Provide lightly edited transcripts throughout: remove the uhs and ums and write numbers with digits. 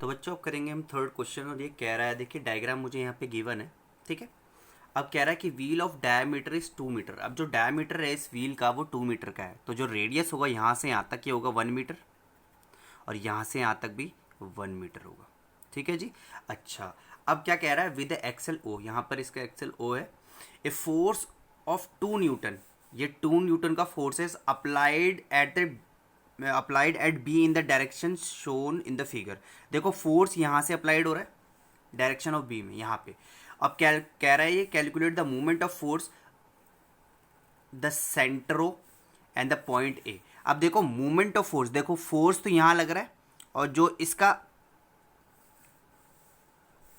तो बच्चों अब करेंगे हम थर्ड क्वेश्चन। और ये कह रहा है, देखिए डायग्राम मुझे यहाँ पे गिवन है, ठीक है। अब कह रहा है कि wheel of diameter is 2 metre. अब जो डायमीटर है इस व्हील का वो 2 मीटर का है, तो जो रेडियस होगा यहाँ से यहाँ तक ये होगा 1 मीटर, और यहाँ से यहाँ तक भी 1 मीटर होगा, ठीक है जी। अच्छा, अब क्या कह रहा है, विद एक्सल ओ, यहाँ पर इसका एक्सल ओ है, ए फोर्स ऑफ 2 न्यूटन, ये 2 न्यूटन का फोर्स है applied at be in the direction shown in the figure. देखो फोर्स यहाँ से अप्लाइड हो रहा है डायरेक्शन ऑफ बी में, यहाँ पे। अब क्या कह रहा है, ये calculate the movement of force the centre and the point A. अब देखो मूवमेंट ऑफ फोर्स, देखो फोर्स तो यहाँ लग रहा है, और जो इसका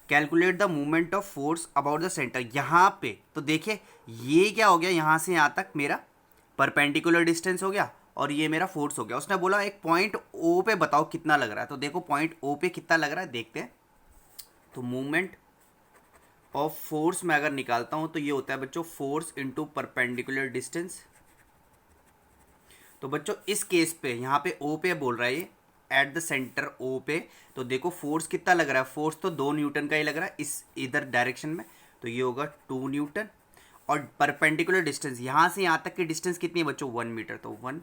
calculate the movement of force about the centre यहाँ पे, तो देखिए ये क्या हो गया, यहाँ से यहाँ तक मेरा परपेंडिकुलर डिस्टेंस हो गया, और ये मेरा फोर्स हो गया। उसने बोला एक पॉइंट ओ पे बताओ कितना लग रहा है, तो देखो पॉइंट ओ पे कितना लग रहा है देखते हैं। तो मूवमेंट ऑफ फोर्स में अगर निकालता हूं तो ये होता है बच्चों फोर्स इनटू परपेंडिकुलर डिस्टेंस। तो बच्चों इस केस पे यहाँ पे ओ पे बोल रहा है ये, एट द सेंटर ओ पे, तो देखो फोर्स कितना लग रहा है, फोर्स तो 2 न्यूटन का ही लग रहा है इस इधर डायरेक्शन में, तो ये होगा 2 न्यूटन। और परपेंडिकुलर डिस्टेंस यहाँ से यहाँ तक की डिस्टेंस कितनी है बच्चों, 1 मीटर, तो 1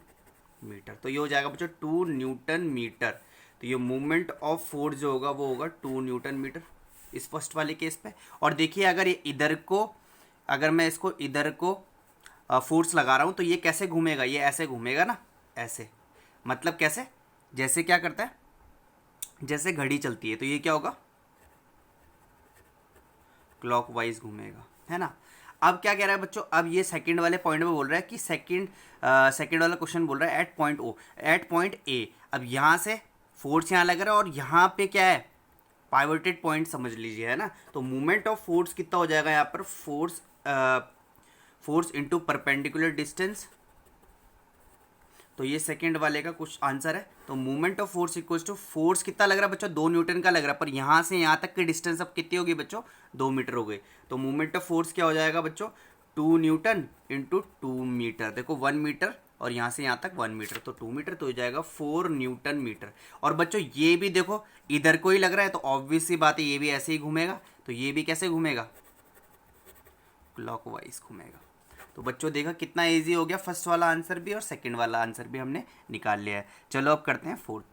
मीटर, तो ये हो जाएगा बच्चों 2 न्यूटन मीटर। तो ये मूवमेंट ऑफ फोर्स जो होगा वो होगा 2 न्यूटन मीटर इस फर्स्ट वाले केस पे। और देखिए अगर ये इधर को, अगर मैं इसको इधर को फोर्स लगा रहा हूँ तो ये कैसे घूमेगा, ये ऐसे घूमेगा ना, ऐसे, मतलब कैसे, जैसे क्या करता है, जैसे घड़ी चलती है, तो ये क्या होगा, क्लॉकवाइज घूमेगा, है ना। अब क्या कह रहा है बच्चों, अब ये सेकंड वाले पॉइंट में बोल रहा है कि सेकंड वाला क्वेश्चन बोल रहा है at point O, at point A. अब यहाँ से फोर्स यहाँ लग रहा है और यहाँ पे क्या है, पाइवोटेड पॉइंट समझ लीजिए, है ना। तो मूवमेंट ऑफ फोर्स कितना हो जाएगा यहाँ पर, फोर्स इनटू परपेंडिकुलर डिस्टेंस, तो ये सेकंड वाले का कुछ आंसर है। तो movement of force equals to, force कितना लग रहा है बच्चों, 2 न्यूटन का लग रहा है, पर यहाँ से यहाँ तक की डिस्टेंस अब कितनी होगी बच्चों, 2 मीटर हो गई। तो मूवमेंट ऑफ फोर्स क्या हो जाएगा बच्चों, 2 न्यूटन इंटू 2 मीटर, देखो 1 मीटर और यहाँ से यहाँ तक 1 मीटर, तो 2 मीटर, तो हो जाएगा 4 न्यूटन मीटर। और बच्चों ये भी देखो इधर को ही लग रहा है, तो ऑब्वियस सी बात है ये भी ऐसे ही घूमेगा, तो ये भी कैसे घूमेगा, क्लॉकवाइज घूमेगा। तो बच्चों देखा कितना इजी हो गया, फर्स्ट वाला आंसर भी और सेकंड वाला आंसर भी हमने निकाल लिया है। चलो अब करते हैं फोर्थ।